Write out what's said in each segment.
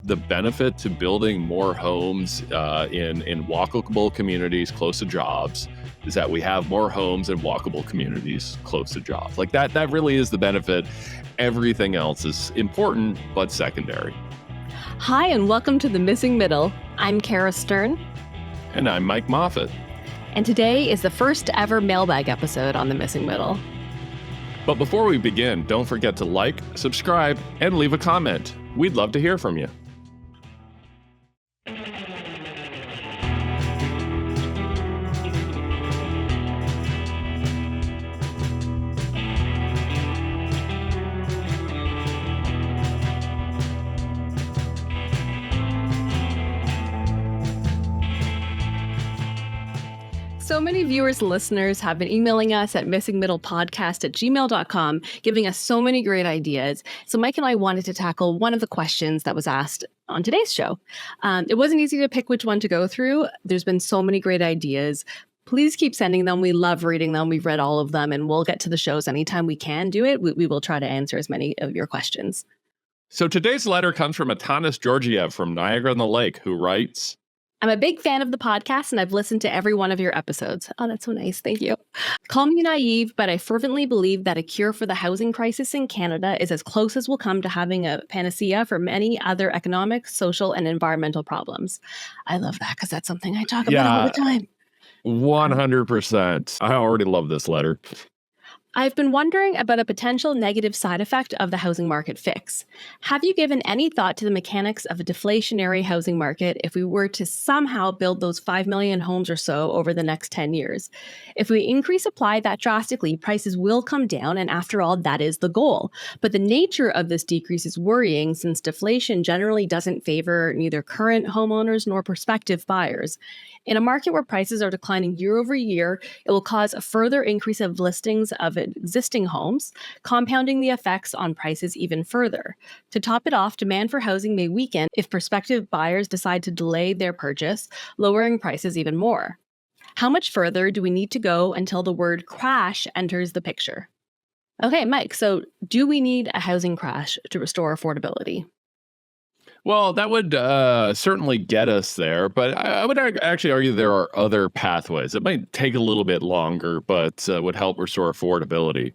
the benefit to building more homes in walkable communities close to jobs is that we have more homes in walkable communities close to jobs. Like that really is the benefit. Everything else is important, but secondary. Hi, and welcome to The Missing Middle. I'm Kara Stern. And I'm Mike Moffat. And today is the first ever Mailbag episode on The Missing Middle. But before we begin, don't forget to like, subscribe, and leave a comment. We'd love to hear from you. So many viewers and listeners have been emailing us at missingmiddlepodcast@gmail.com, giving us so many great ideas. So Mike and I wanted to tackle one of the questions that was asked on today's show. It wasn't easy to pick which one to go through. There's been so many great ideas. Please keep sending them. We love reading them. We've read all of them, and we'll get to the shows anytime we can do it. We will try to answer as many of your questions. So today's letter comes from Atanas Georgiev from Niagara-on-the-Lake, who writes, I'm a big fan of the podcast, and I've listened to every one of your episodes. Oh, that's so nice. Thank you. Call me naive, but I fervently believe that a cure for the housing crisis in Canada is as close as we'll come to having a panacea for many other economic, social, and environmental problems. I love that because that's something I talk about all the time. 100%. I already love this letter. I've been wondering about a potential negative side effect of the housing market fix. Have you given any thought to the mechanics of a deflationary housing market if we were to somehow build those 5 million homes or so over the next 10 years? If we increase supply that drastically, prices will come down, and after all, that is the goal. But the nature of this decrease is worrying since deflation generally doesn't favor neither current homeowners nor prospective buyers. In a market where prices are declining year over year, it will cause a further increase of listings of existing homes, compounding the effects on prices even further. To top it off, demand for housing may weaken if prospective buyers decide to delay their purchase, lowering prices even more. How much further do we need to go until the word crash enters the picture? Okay, Mike, so do we need a housing crash to restore affordability? Well, that would certainly get us there, but I would actually argue there are other pathways. It might take a little bit longer, but would help restore affordability.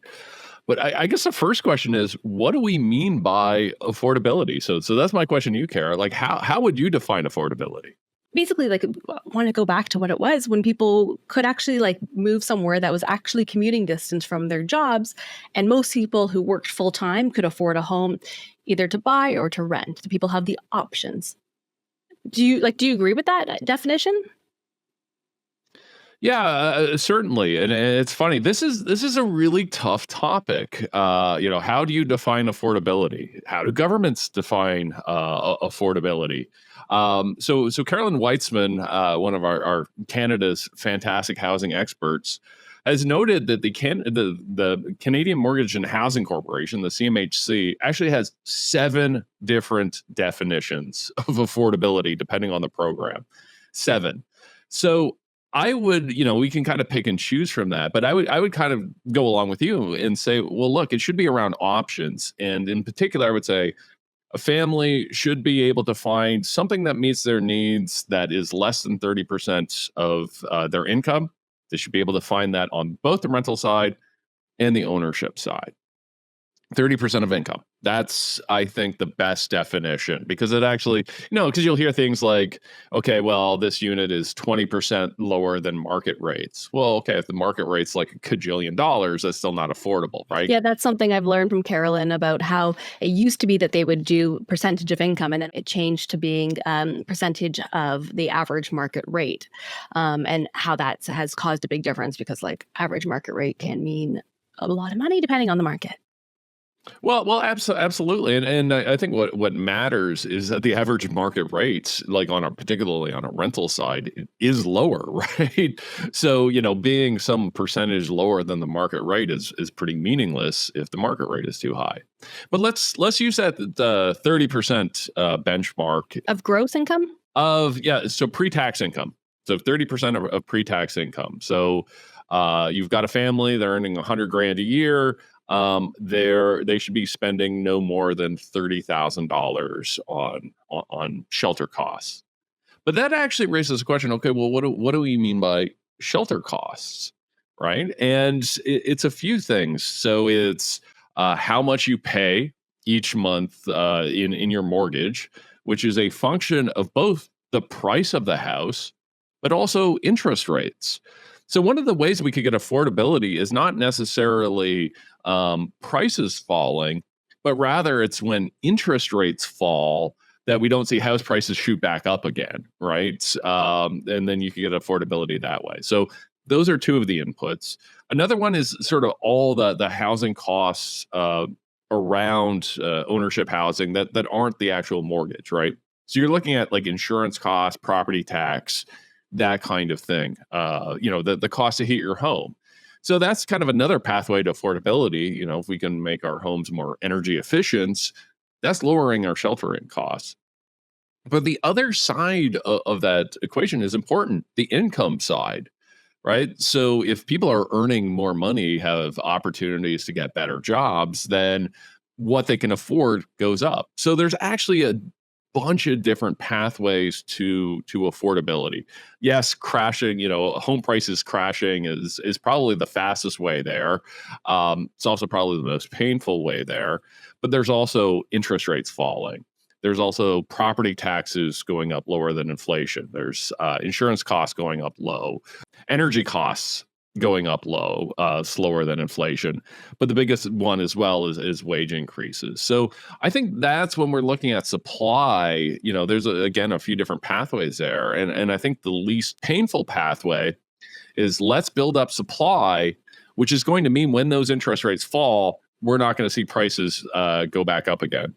But I guess the first question is, what do we mean by affordability? So that's my question to you, Kara. Like, how would you define affordability? Basically, I want to go back to what it was when people could actually move somewhere that was actually commuting distance from their jobs. And most people who worked full time could afford a home either to buy or to rent. The people have the options. Do you agree with that definition? Yeah, certainly. And it's funny. This is a really tough topic. How do you define affordability? How do governments define affordability? So Carolyn Weitzman, one of our Canada's fantastic housing experts, has noted that the Canadian Mortgage and Housing Corporation, the CMHC, actually has 7 different definitions of affordability depending on the program. 7. So I would, we can kind of pick and choose from that, but I would kind of go along with you and say, well, look, it should be around options. And in particular, I would say a family should be able to find something that meets their needs that is less than 30% of their income. They should be able to find that on both the rental side and the ownership side. 30% of income. That's, I think, the best definition because it actually, because you'll hear things like, okay, well, this unit is 20% lower than market rates. Well, okay, if the market rate's like $1 kajillion, that's still not affordable, right? Yeah, that's something I've learned from Carolyn about how it used to be that they would do percentage of income and then it changed to being percentage of the average market rate, and how that has caused a big difference because average market rate can mean a lot of money depending on the market. Well, absolutely, and I think what matters is that the average market rate, particularly on a rental side, is lower, right? So being some percentage lower than the market rate is pretty meaningless if the market rate is too high. But let's use that 30% benchmark of gross income so pre-tax income. So 30% of pre-tax income. So you've got a family, they're earning $100,000 a year. they should be spending no more than $30,000 on shelter costs. But that actually raises the question, okay, well, what do we mean by shelter costs, right? And it's a few things. So it's how much you pay each month in your mortgage, which is a function of both the price of the house, but also interest rates. So one of the ways we could get affordability is not necessarily prices falling, but rather it's when interest rates fall that we don't see house prices shoot back up again, right? And then you can get affordability that way. So those are two of the inputs. Another one is sort of all the housing costs around ownership housing that aren't the actual mortgage, right? So you're looking at like insurance costs, property tax, that kind of thing. The cost to heat your home. So that's kind of another pathway to affordability. If we can make our homes more energy efficient, that's lowering our sheltering costs. But the other side of that equation is important, the income side, right? So if people are earning more money, have opportunities to get better jobs, then what they can afford goes up. So there's actually a bunch of different pathways to affordability. Yes, crashing, home prices crashing is probably the fastest way there. It's also probably the most painful way there. But there's also interest rates falling. There's also property taxes going up lower than inflation. There's insurance costs going up low, energy costs going up low, slower than inflation. But the biggest one as well is wage increases. So I think that's when we're looking at supply. There's again a few different pathways there, and I think the least painful pathway is let's build up supply, which is going to mean when those interest rates fall, we're not going to see prices go back up again.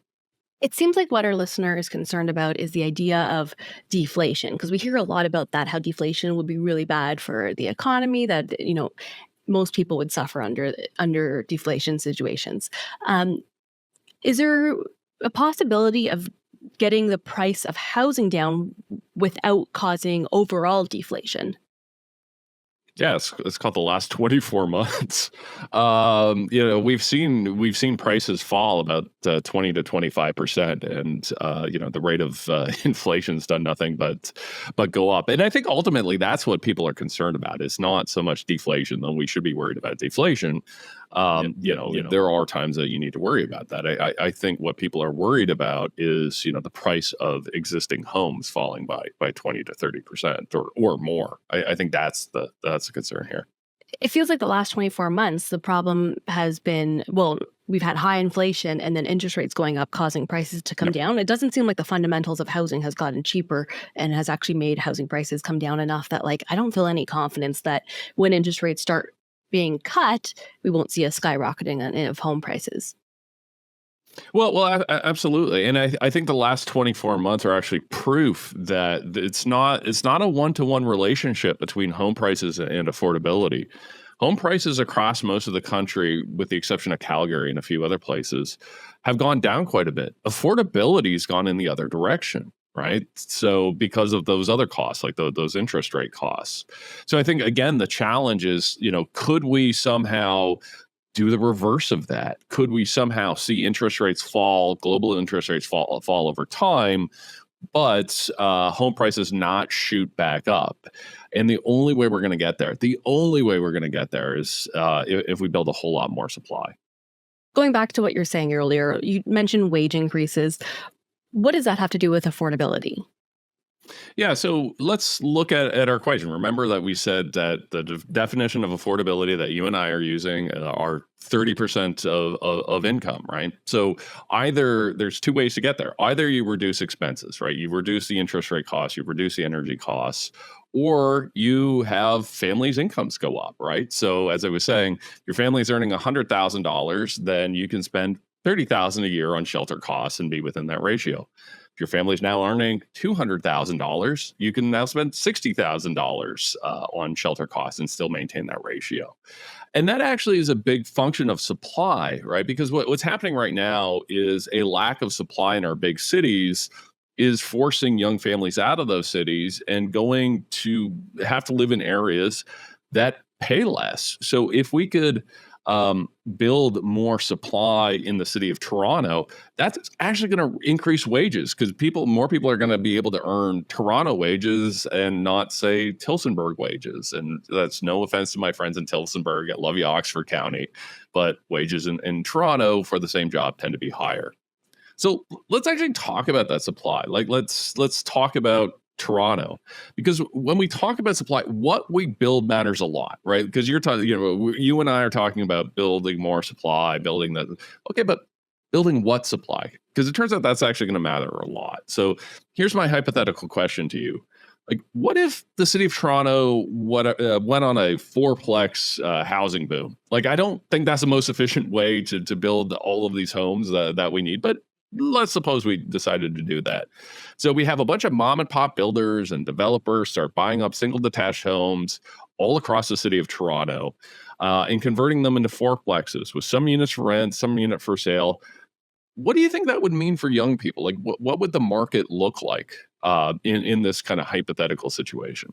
It seems like what our listener is concerned about is the idea of deflation, because we hear a lot about that, how deflation would be really bad for the economy, that, most people would suffer under deflation situations. Is there a possibility of getting the price of housing down without causing overall deflation? Yeah, it's called the last 24 months. We've seen prices fall about 20 to 25%, and the rate of inflation's done nothing but go up. And I think ultimately that's what people are concerned about. It's not so much deflation, though we should be worried about deflation. There are times that you need to worry about that. I think what people are worried about is the price of existing homes falling by 20 to 30% or more. I think that's the concern here. It feels like the last 24 months, the problem has been, well, we've had high inflation and then interest rates going up, causing prices to come down. It doesn't seem like the fundamentals of housing has gotten cheaper and has actually made housing prices come down enough that, I don't feel any confidence that when interest rates start being cut, we won't see a skyrocketing of home prices. Well, absolutely, and I think the last 24 months are actually proof that it's not a one-to-one relationship between home prices and affordability. Home prices across most of the country, with the exception of Calgary and a few other places, have gone down quite a bit. Affordability's gone in the other direction, right? So because of those other costs, like those interest rate costs. So I think, again, the challenge is, could we somehow do the reverse of that? Could we somehow see interest rates fall, global interest rates fall over time, but home prices not shoot back up? And the only way we're going to get there, is if we build a whole lot more supply. Going back to what you're saying earlier, you mentioned wage increases. What does that have to do with affordability? Yeah, so let's look at our equation. Remember that we said that the definition of affordability that you and I are using are 30% of income, right? So either there's two ways to get there. Either you reduce expenses, right? You reduce the interest rate costs, you reduce the energy costs, or you have families' incomes go up, right? So as I was saying, your family's earning $100,000, then you can spend $30,000 a year on shelter costs and be within that ratio. If your family's now earning $200,000, you can now spend $60,000 on shelter costs and still maintain that ratio. And that actually is a big function of supply, right? Because what's happening right now is a lack of supply in our big cities is forcing young families out of those cities and going to have to live in areas that pay less. So if we could build more supply in the city of Toronto, that's actually going to increase wages because more people are going to be able to earn Toronto wages and not say Tillsonburg wages. And that's no offense to my friends in Tillsonburg. I love you, Oxford County, but wages in Toronto for the same job tend to be higher. So let's actually talk about that supply. Like let's talk about Toronto, because when we talk about supply, what we build matters a lot, right? Because you're talking, you and I are talking about building more supply, building that. Okay, but building what supply? Because it turns out that's actually going to matter a lot. So here's my hypothetical question to you. Like, what if the city of Toronto went on a fourplex housing boom? Like, I don't think that's the most efficient way to build all of these homes that we need, but let's suppose we decided to do that. So we have a bunch of mom and pop builders and developers start buying up single detached homes all across the city of Toronto and converting them into fourplexes with some units for rent, some unit for sale. What do you think that would mean for young people? Like, what would the market look like in this kind of hypothetical situation?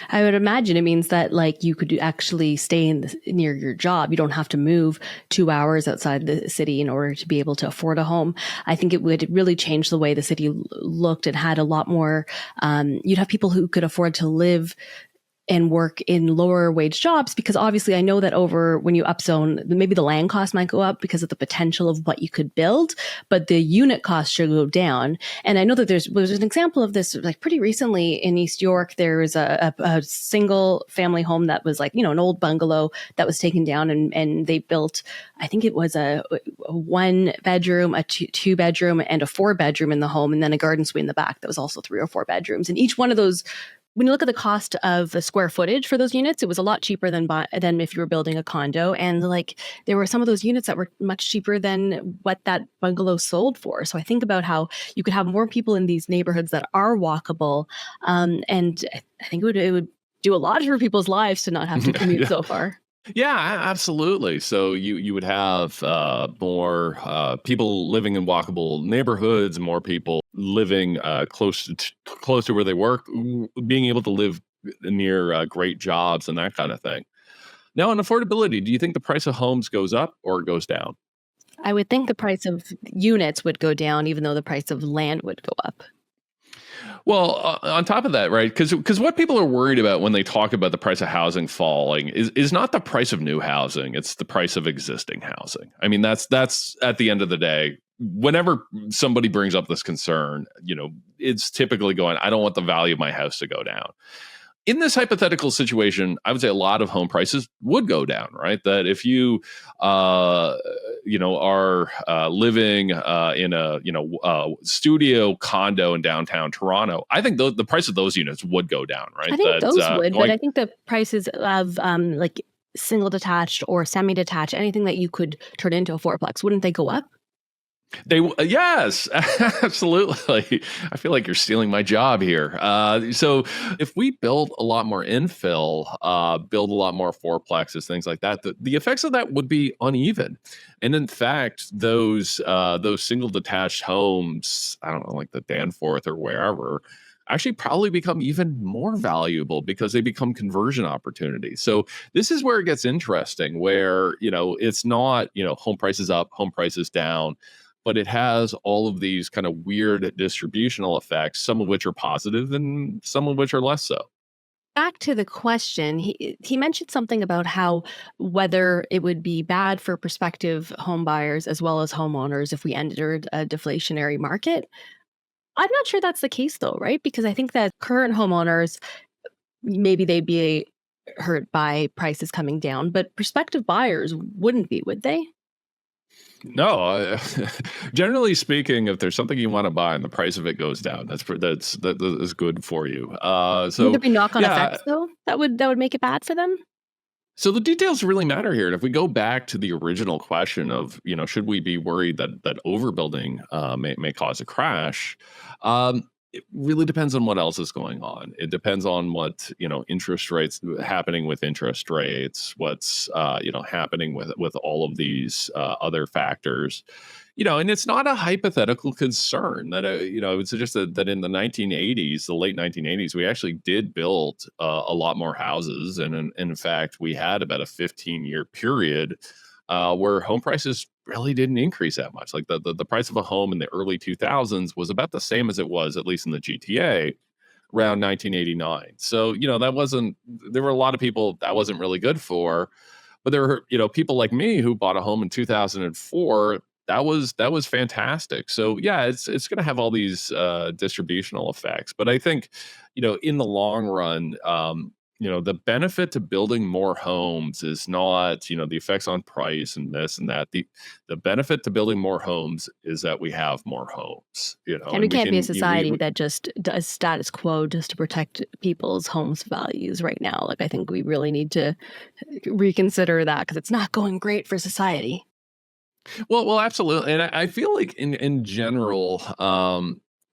I would imagine it means that like you could actually stay near your job. You don't have to move 2 hours outside the city in order to be able to afford a home. I think it would really change the way the city looked and had a lot more. You'd have people who could afford to live and work in lower wage jobs, because obviously I know that over when you upzone, maybe the land cost might go up because of the potential of what you could build, but the unit cost should go down. And I know that there's an example of this like pretty recently in East York. There was a single family home that was like, an old bungalow that was taken down and they built, I think it was a 1 bedroom, a 2 bedroom and a 4 bedroom in the home. And then a garden suite in the back that was also 3 or 4 bedrooms. And each one of those, when you look at the cost of the square footage for those units, it was a lot cheaper than if you were building a condo. And like there were some of those units that were much cheaper than what that bungalow sold for. So I think about how you could have more people in these neighborhoods that are walkable. And I think it would do a lot for people's lives to not have to commute so far. Yeah, absolutely. So you would have more people living in walkable neighborhoods, more people living close to where they work, being able to live near great jobs and that kind of thing. Now, on affordability, do you think the price of homes goes up or it goes down? I would think the price of units would go down, even though the price of land would go up. Well, on top of that, right? Because what people are worried about when they talk about the price of housing falling is not the price of new housing; it's the price of existing housing. I mean, that's at the end of the day. Whenever somebody brings up this concern, it's typically going, "I don't want the value of my house to go down." In this hypothetical situation, I would say a lot of home prices would go down, right? That if you, are living in a studio condo in downtown Toronto, I think the price of those units would go down, right? I think those would, but I think the prices of like single detached or semi-detached, anything that you could turn into a fourplex, wouldn't they go up? Yes, absolutely. I feel like you're stealing my job here. So if we build a lot more infill, build a lot more fourplexes, things like that, the effects of that would be uneven. And in fact, those single detached homes, I don't know, like the Danforth or wherever, actually probably become even more valuable because they become conversion opportunities. So this is where it gets interesting, where, it's not, home prices up, home prices down, but it has all of these kind of weird distributional effects, some of which are positive and some of which are less so. Back to the question, he mentioned something about how whether it would be bad for prospective home buyers as well as homeowners if we entered a deflationary market. I'm not sure that's the case though, right? Because I think that current homeowners, maybe they'd be hurt by prices coming down, but prospective buyers wouldn't be, would they? No, generally speaking, if there's something you want to buy and the price of it goes down, that is good for you. Would there So be knock-on yeah, effects though that would make it bad for them? so the details really matter here. And if we go back to the original question of, should we be worried that overbuilding may cause a crash? It really depends on what else is going on. It depends on what, interest rates happening with interest rates, what's, happening with all of these other factors. And it's not a hypothetical concern that, I would suggest that in the 1980s, the late 1980s, we actually did build a lot more houses. And in fact, we had about a 15-year period where home prices really didn't increase that much. Like the price of a home in the early 2000s was about the same as it was, at least in the GTA, around 1989. So, there were a lot of people that wasn't really good for, but there were, people like me who bought a home in 2004. That was fantastic. So yeah, it's going to have all these distributional effects, but I think, in the long run, the benefit to building more homes is not, the effects on price and this and that. The benefit to building more homes is that we have more homes, And we and we can't be a can, society that just does status quo just to protect people's homes values right now. Like, I think we really need to reconsider that because it's not going great for society. well, absolutely, and I feel like in general,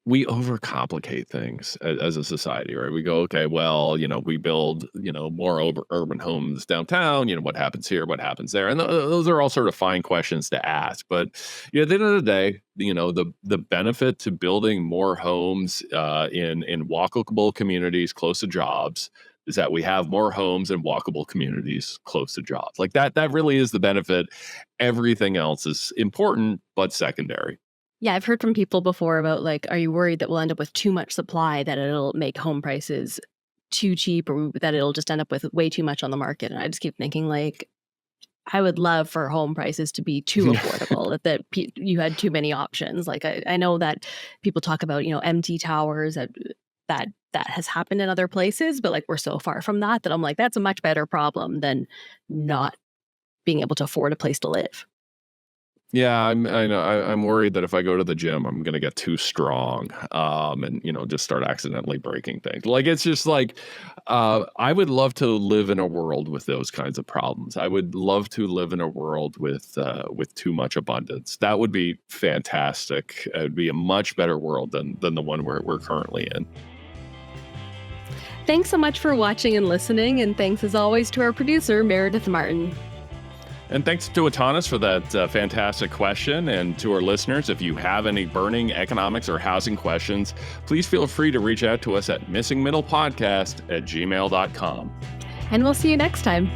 we overcomplicate things as a society, right? We go, okay, well, we build, more urban homes downtown. What happens here? What happens there? And those are all sort of fine questions to ask. But at the end of the day, the benefit to building more homes in walkable communities close to jobs is that we have more homes and walkable communities close to jobs. Like that really is the benefit. Everything else is important, but secondary. Yeah, I've heard from people before about like, are you worried that we'll end up with too much supply, that it'll make home prices too cheap, or that it'll just end up with way too much on the market? And I just keep thinking like, I would love for home prices to be too affordable, you had too many options. Like I know that people talk about, empty towers that has happened in other places, but like we're so far from that I'm like, that's a much better problem than not being able to afford a place to live. Yeah, I know. I'm worried that if I go to the gym, I'm gonna get too strong, and just start accidentally breaking things. Like it's just like, I would love to live in a world with those kinds of problems. I would love to live in a world with too much abundance. That would be fantastic. It would be a much better world than the one we're currently in. Thanks so much for watching and listening, and thanks as always to our producer, Meredith Martin. And thanks to Atanas for that fantastic question. And to our listeners, if you have any burning economics or housing questions, please feel free to reach out to us at missingmiddlepodcast@gmail.com. And we'll see you next time.